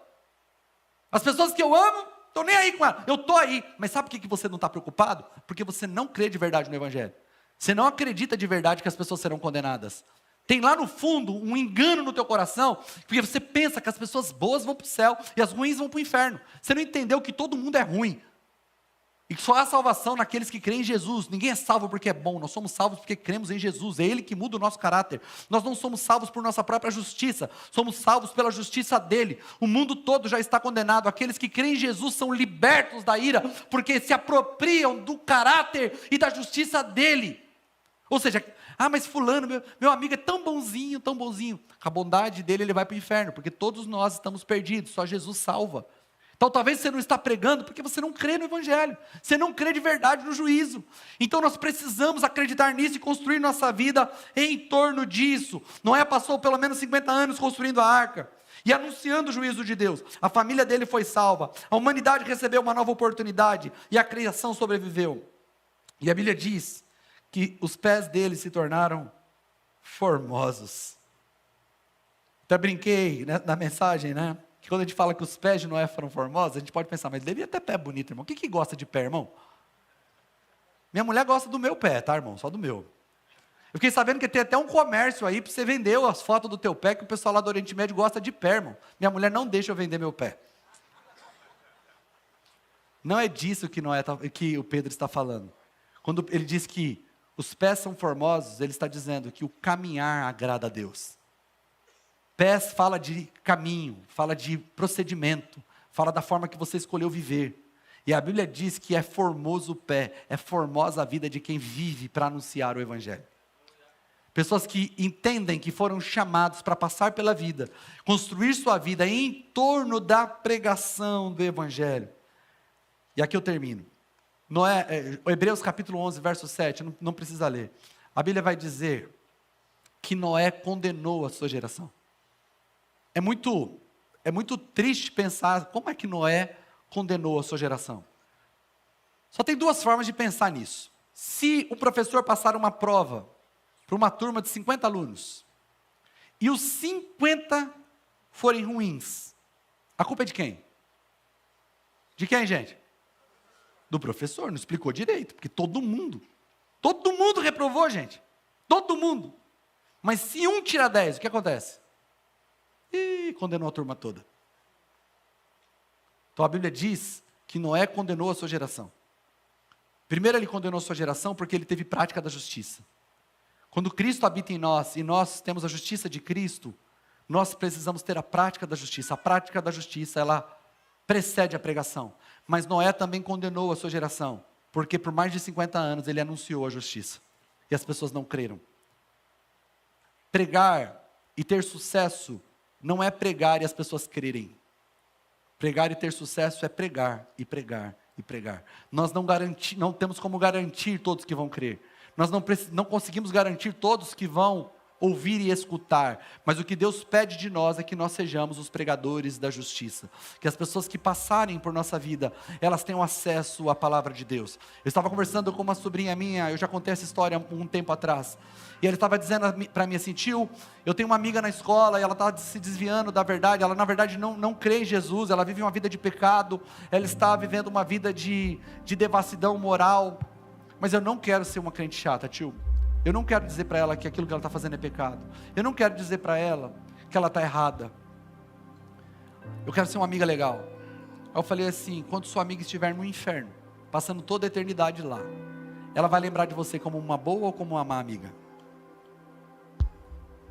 As pessoas que eu amo, estou nem aí com ela, eu estou aí. Mas sabe por que você não está preocupado? Porque você não crê de verdade no Evangelho. Você não acredita de verdade que as pessoas serão condenadas. Tem lá no fundo um engano no teu coração, porque você pensa que as pessoas boas vão para o céu e as ruins vão para o inferno. Você não entendeu que todo mundo é ruim. E que só há salvação naqueles que creem em Jesus. Ninguém é salvo porque é bom, nós somos salvos porque cremos em Jesus. É Ele que muda o nosso caráter. Nós não somos salvos por nossa própria justiça, somos salvos pela justiça dEle. O mundo todo já está condenado. Aqueles que creem em Jesus são libertos da ira, porque se apropriam do caráter e da justiça dEle. Ou seja, mas fulano, meu amigo é tão bonzinho, tão bonzinho. Com a bondade dele ele vai para o inferno, porque todos nós estamos perdidos, só Jesus salva. Então talvez você não está pregando porque você não crê no Evangelho, você não crê de verdade no juízo. Então nós precisamos acreditar nisso e construir nossa vida em torno disso. Noé passou pelo menos 50 anos construindo a arca e anunciando o juízo de Deus. A família dele foi salva, a humanidade recebeu uma nova oportunidade e a criação sobreviveu. E a Bíblia diz que os pés dele se tornaram formosos. Até brinquei, né, na mensagem, né? Que quando a gente fala que os pés de Noé foram formosos, a gente pode pensar, mas ele devia ter pé bonito, irmão. Quem que gosta de pé, irmão? Minha mulher gosta do meu pé, tá, irmão? Só do meu. Eu fiquei sabendo que tem até um comércio aí para você vender as fotos do teu pé, que o pessoal lá do Oriente Médio gosta de pé, irmão. Minha mulher não deixa eu vender meu pé. Não é disso que o Pedro está falando. Quando ele diz que os pés são formosos, ele está dizendo que o caminhar agrada a Deus. Pés fala de caminho, fala de procedimento, fala da forma que você escolheu viver. E a Bíblia diz que é formoso o pé, é formosa a vida de quem vive para anunciar o Evangelho. Pessoas que entendem que foram chamados para passar pela vida, construir sua vida em torno da pregação do Evangelho. E aqui eu termino. Hebreus capítulo 11, verso 7, não precisa ler. A Bíblia vai dizer que Noé condenou a sua geração. É muito triste pensar como é que Noé condenou a sua geração. Só tem duas formas de pensar nisso. Se o professor passar uma prova para uma turma de 50 alunos, e os 50 forem ruins, a culpa é de quem? De quem, gente? Do professor, não explicou direito, porque todo mundo reprovou, gente. Todo mundo. Mas se um tira 10, o que acontece? Ih, condenou a turma toda. Então a Bíblia diz que Noé condenou a sua geração. Primeiro ele condenou a sua geração porque ele teve prática da justiça. Quando Cristo habita em nós e nós temos a justiça de Cristo, nós precisamos ter a prática da justiça. A prática da justiça, ela precede a pregação. Mas Noé também condenou a sua geração, porque por mais de 50 anos ele anunciou a justiça. E as pessoas não creram. Pregar e ter sucesso não é pregar e as pessoas crerem. Pregar e ter sucesso é pregar e pregar e pregar. Nós não temos como garantir todos que vão crer. Nós não conseguimos garantir todos que vão ouvir e escutar, mas o que Deus pede de nós é que nós sejamos os pregadores da justiça, que as pessoas que passarem por nossa vida, elas tenham acesso à palavra de Deus. Eu estava conversando com uma sobrinha minha, eu já contei essa história um tempo atrás, e ela estava dizendo para mim assim: tio, eu tenho uma amiga na escola, e ela está se desviando da verdade, ela na verdade não crê em Jesus, ela vive uma vida de pecado, ela está vivendo uma vida de devassidão moral, mas eu não quero ser uma crente chata, tio. Eu não quero dizer para ela que aquilo que ela está fazendo é pecado. Eu não quero dizer para ela que ela está errada. Eu quero ser uma amiga legal. Aí eu falei assim: quando sua amiga estiver no inferno, passando toda a eternidade lá, ela vai lembrar de você como uma boa ou como uma má amiga?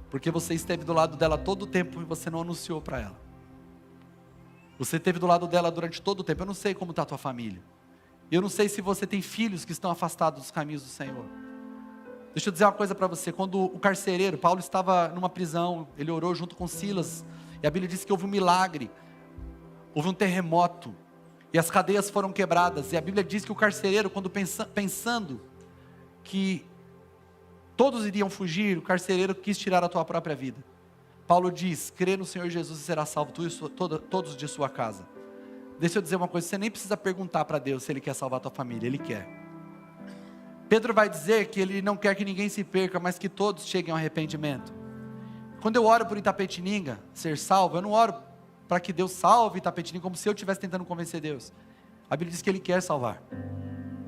Porque você esteve do lado dela todo o tempo e você não anunciou para ela. Você esteve do lado dela durante todo o tempo. Eu não sei como está a tua família. Eu não sei se você tem filhos que estão afastados dos caminhos do Senhor. Deixa eu dizer uma coisa para você. Quando o carcereiro, Paulo estava numa prisão, ele orou junto com Silas, e a Bíblia diz que houve um milagre, houve um terremoto, e as cadeias foram quebradas, e a Bíblia diz que o carcereiro, quando pensando que todos iriam fugir, o carcereiro quis tirar a tua própria vida. Paulo diz: crê no Senhor Jesus e será salvo tu e todos de sua casa. Deixa eu dizer uma coisa, você nem precisa perguntar para Deus se Ele quer salvar a tua família, Ele quer. Pedro vai dizer que ele não quer que ninguém se perca, mas que todos cheguem ao arrependimento. Quando eu oro por Itapetininga ser salvo, eu não oro para que Deus salve Itapetininga como se eu estivesse tentando convencer Deus. A Bíblia diz que Ele quer salvar.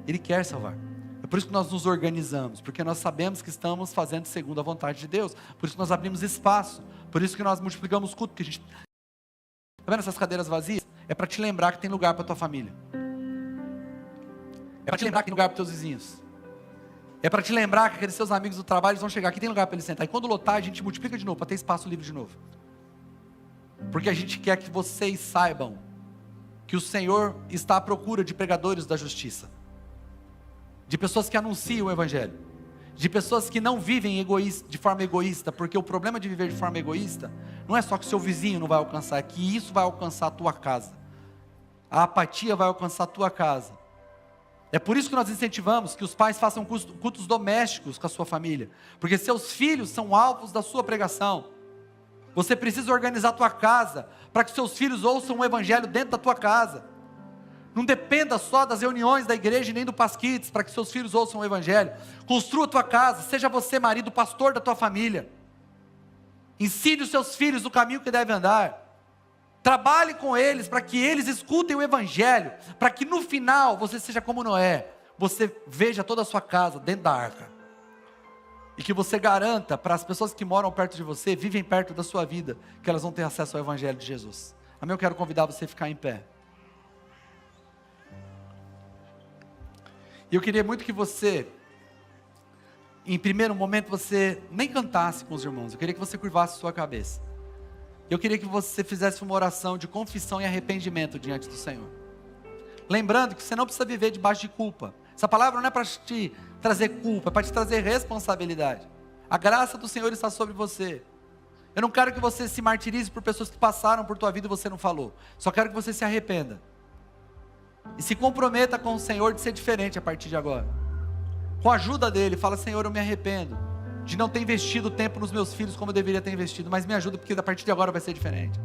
Ele quer salvar. É por isso que nós nos organizamos, porque nós sabemos que estamos fazendo segundo a vontade de Deus. Por isso que nós abrimos espaço. Por isso que nós multiplicamos culto. Que a gente... Tá vendo essas cadeiras vazias? É para te lembrar que tem lugar para tua família. É para te lembrar que tem lugar para teus vizinhos. É para te lembrar que aqueles seus amigos do trabalho vão chegar aqui, tem lugar para eles sentar. E quando lotar, a gente multiplica de novo, para ter espaço livre de novo. Porque a gente quer que vocês saibam que o Senhor está à procura de pregadores da justiça. De pessoas que anunciam o Evangelho. De pessoas que não vivem de forma egoísta. Porque o problema de viver de forma egoísta não é só que o seu vizinho não vai alcançar, é que isso vai alcançar a tua casa. A apatia vai alcançar a tua casa. É por isso que nós incentivamos que os pais façam cultos domésticos com a sua família, porque seus filhos são alvos da sua pregação. Você precisa organizar a tua casa, para que seus filhos ouçam o Evangelho dentro da tua casa. Não dependa só das reuniões da igreja e nem do Pasquites, para que seus filhos ouçam o Evangelho. Construa a tua casa, seja você marido, pastor da tua família. Ensine os seus filhos o caminho que devem andar. Trabalhe com eles para que eles escutem o Evangelho, para que no final você seja como Noé, você veja toda a sua casa dentro da arca, e que você garanta para as pessoas que moram perto de você, vivem perto da sua vida, que elas vão ter acesso ao Evangelho de Jesus. Amém? Eu quero convidar você a ficar em pé. E eu queria muito que você, em primeiro momento, você nem cantasse com os irmãos, eu queria que você curvasse sua cabeça. Eu queria que você fizesse uma oração de confissão e arrependimento diante do Senhor. Lembrando que você não precisa viver debaixo de culpa. Essa palavra não é para te trazer culpa, é para te trazer responsabilidade. A graça do Senhor está sobre você. Eu não quero que você se martirize por pessoas que passaram por tua vida e você não falou. Só quero que você se arrependa. E se comprometa com o Senhor de ser diferente a partir de agora. Com a ajuda dEle, fala: Senhor, eu me arrependo de não ter investido tempo nos meus filhos como eu deveria ter investido, mas me ajuda, porque a partir de agora vai ser diferente.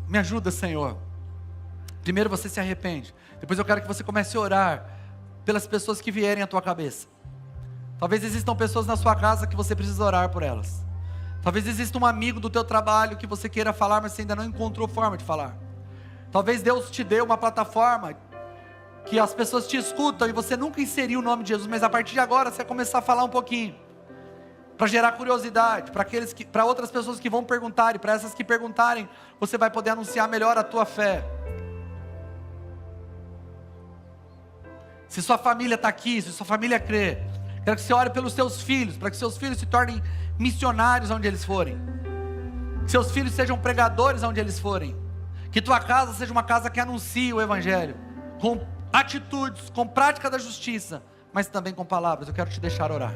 Me ajuda, Senhor, Primeiro você se arrepende. Depois eu quero que você comece a orar pelas pessoas que vierem à tua cabeça. Talvez existam pessoas na sua casa que você precisa orar por elas. Talvez exista um amigo do teu trabalho que você queira falar, mas você ainda não encontrou forma de falar. Talvez Deus te dê uma plataforma que as pessoas te escutam e você nunca inseriu o nome de Jesus, mas a partir de agora você vai começar a falar um pouquinho, para gerar curiosidade, para outras pessoas que vão perguntar, e para essas que perguntarem, você vai poder anunciar melhor a tua fé. Se sua família está aqui, se sua família crê, quero que você ore pelos seus filhos, para que seus filhos se tornem missionários onde eles forem, que seus filhos sejam pregadores onde eles forem, que tua casa seja uma casa que anuncie o Evangelho, com atitudes, com prática da justiça, mas também com palavras. Eu quero te deixar orar.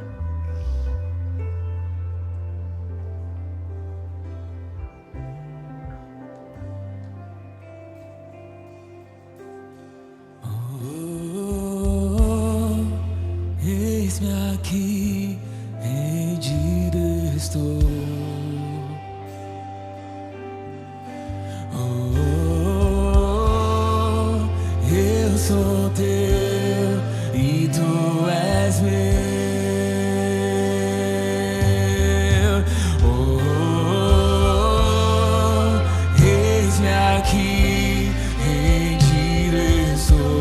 Eis-me aqui, rendido estou. Eu sou teu e tu és meu. Eis-me aqui, rendido estou.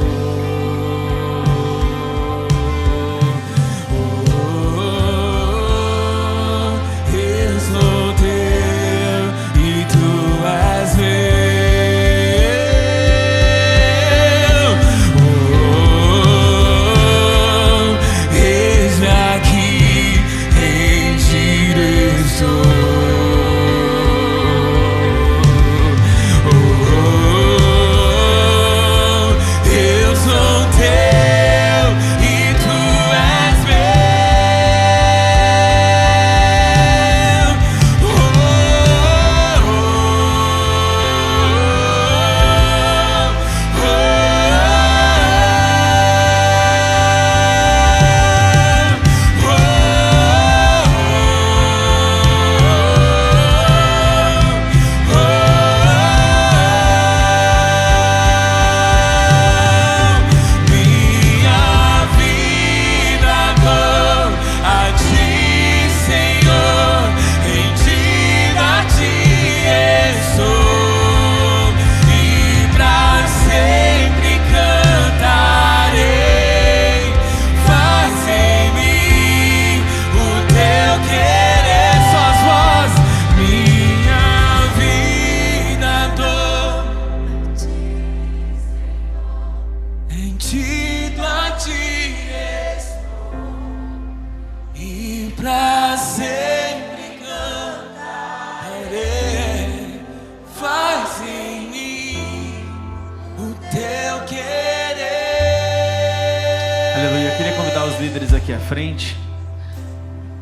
Aqui à frente.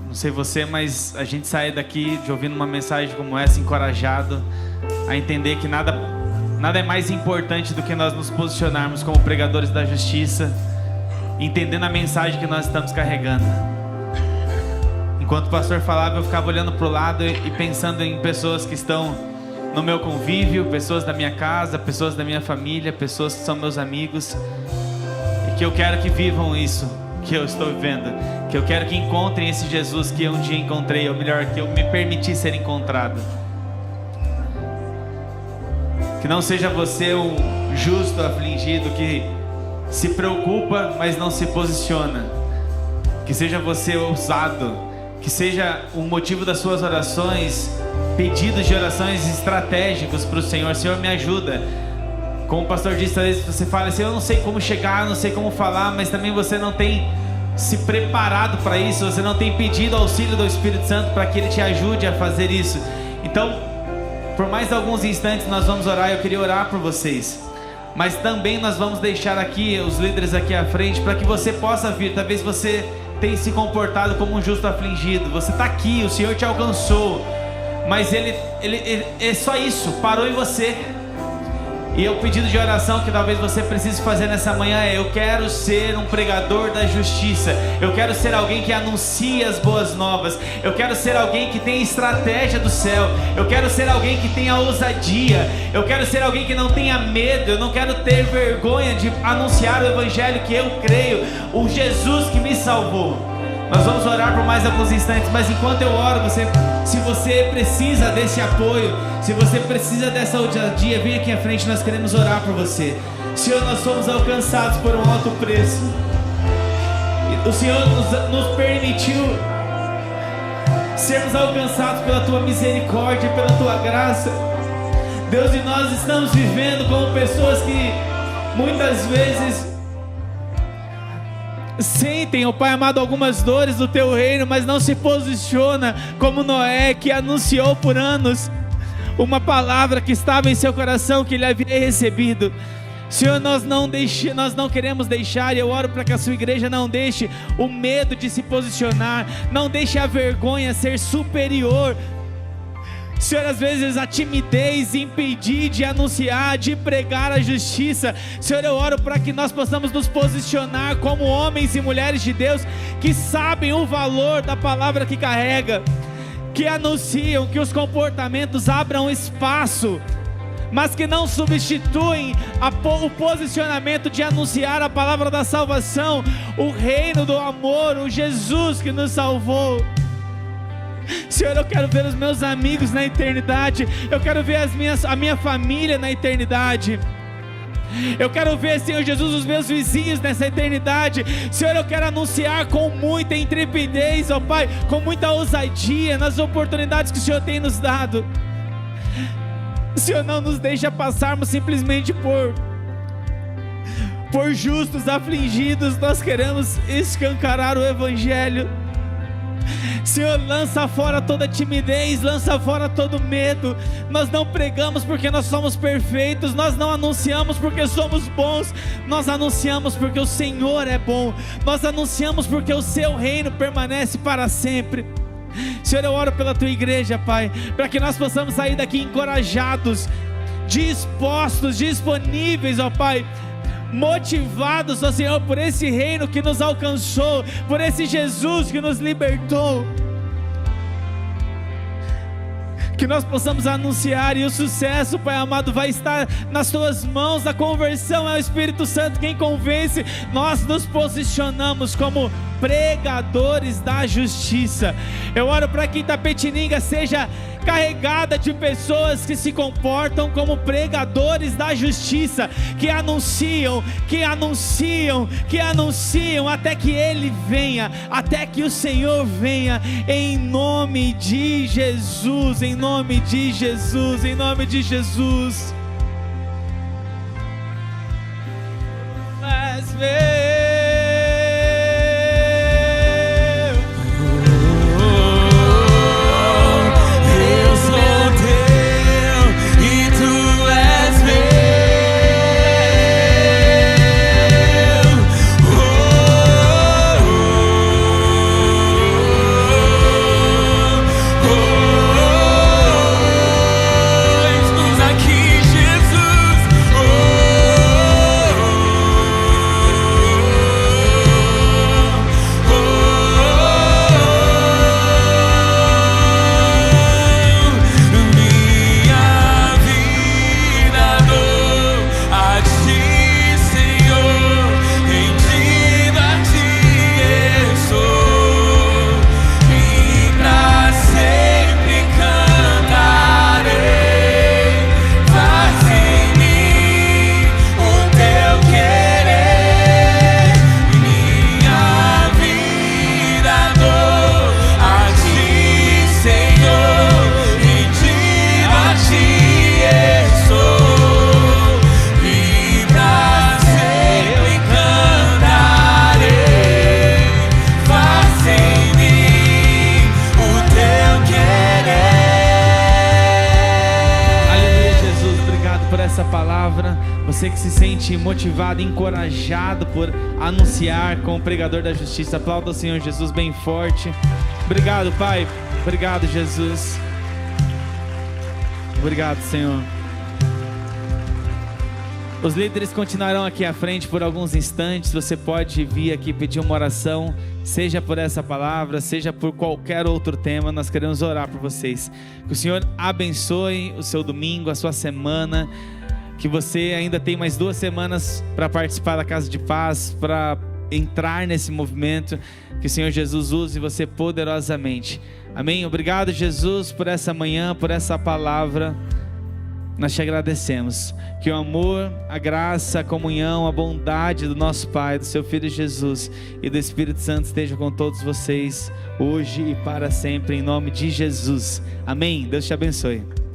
Não sei você, mas a gente sai daqui de ouvindo uma mensagem como essa, encorajado a entender que nada é mais importante do que nós nos posicionarmos como pregadores da justiça, entendendo a mensagem que nós estamos carregando. Enquanto o pastor falava, eu ficava olhando para o lado e pensando em pessoas que estão no meu convívio, pessoas da minha casa, pessoas da minha família, pessoas que são meus amigos, e que eu quero que vivam isso que eu estou vivendo, que eu quero que encontrem esse Jesus que eu um dia encontrei, ou melhor, que eu me permiti ser encontrado. Que não seja você um justo afligido que se preocupa, mas não se posiciona. Que seja você ousado, que seja o motivo das suas orações, pedidos de orações estratégicos para o Senhor. Senhor, me ajuda. Como o pastor disse, às vezes você fala assim, eu não sei como chegar, não sei como falar, mas também você não tem se preparado para isso, você não tem pedido auxílio do Espírito Santo para que Ele te ajude a fazer isso. Então, por mais alguns instantes nós vamos orar, eu queria orar por vocês, mas também nós vamos deixar aqui os líderes aqui à frente para que você possa vir. Talvez você tenha se comportado como um justo afligido, você está aqui, o Senhor te alcançou, mas ele é só isso, parou em você. E o pedido de oração que talvez você precise fazer nessa manhã é: eu quero ser um pregador da justiça. Eu quero ser alguém que anuncia as boas novas. Eu quero ser alguém que tem estratégia do céu. Eu quero ser alguém que tenha ousadia. Eu quero ser alguém que não tenha medo. Eu não quero ter vergonha de anunciar o evangelho que eu creio, o Jesus que me salvou. Nós vamos orar por mais alguns instantes, mas enquanto eu oro, se você precisa desse apoio, se você precisa dessa ousadia, vem aqui à frente, nós queremos orar por você. Senhor, nós somos alcançados por um alto preço. O Senhor nos permitiu sermos alcançados pela Tua misericórdia, pela Tua graça. Deus, e nós estamos vivendo como pessoas que muitas vezes sentem, ó Pai amado, algumas dores do Teu reino, mas não se posiciona como Noé, que anunciou por anos uma palavra que estava em seu coração, que ele havia recebido. Senhor, nós não queremos deixar, e eu oro para que a sua igreja não deixe o medo de se posicionar, não deixe a vergonha ser superior. Senhor, às vezes a timidez impedir de anunciar, de pregar a justiça. Senhor, eu oro para que nós possamos nos posicionar como homens e mulheres de Deus que sabem o valor da palavra que carrega, que anunciam, que os comportamentos abram espaço, mas que não substituem o posicionamento de anunciar a palavra da salvação, o reino do amor, o Jesus que nos salvou. Senhor, eu quero ver os meus amigos na eternidade. Eu quero ver a minha família na eternidade. Eu quero ver, Senhor Jesus, os meus vizinhos nessa eternidade. Senhor, eu quero anunciar com muita intrepidez, ó Pai, com muita ousadia nas oportunidades que o Senhor tem nos dado. Senhor, não nos deixa passarmos simplesmente por justos afligidos. Nós queremos escancarar o Evangelho. Senhor, lança fora toda timidez, lança fora todo medo. Nós não pregamos porque nós somos perfeitos, nós não anunciamos porque somos bons, nós anunciamos porque o Senhor é bom, nós anunciamos porque o seu reino permanece para sempre. Senhor, eu oro pela tua igreja, Pai, para que nós possamos sair daqui encorajados, dispostos, disponíveis, ó Pai, motivados, ó Senhor, por esse reino que nos alcançou, por esse Jesus que nos libertou. Que nós possamos anunciar, e o sucesso, Pai amado, vai estar nas tuas mãos. A conversão é o Espírito Santo quem convence. Nós nos posicionamos como pregadores da justiça. Eu oro para que Itapetininga seja carregada de pessoas que se comportam como pregadores da justiça, que anunciam, até que Ele venha, até que o Senhor venha, em nome de Jesus, em nome de Jesus, em nome de Jesus. Mas você que se sente motivado, encorajado por anunciar como pregador da justiça, aplauda o Senhor Jesus bem forte. Obrigado, Pai. Obrigado, Jesus. Obrigado, Senhor. Os líderes continuarão aqui à frente por alguns instantes. Você pode vir aqui pedir uma oração, seja por essa palavra, seja por qualquer outro tema. Nós queremos orar por vocês. Que o Senhor abençoe o seu domingo, a sua semana. Que você ainda tem mais 2 semanas para participar da Casa de Paz, para entrar nesse movimento. Que o Senhor Jesus use você poderosamente. Amém? Obrigado, Jesus, por essa manhã, por essa palavra. Nós te agradecemos. Que o amor, a graça, a comunhão, a bondade do nosso Pai, do seu Filho Jesus e do Espírito Santo esteja com todos vocês hoje e para sempre, em nome de Jesus. Amém. Deus te abençoe.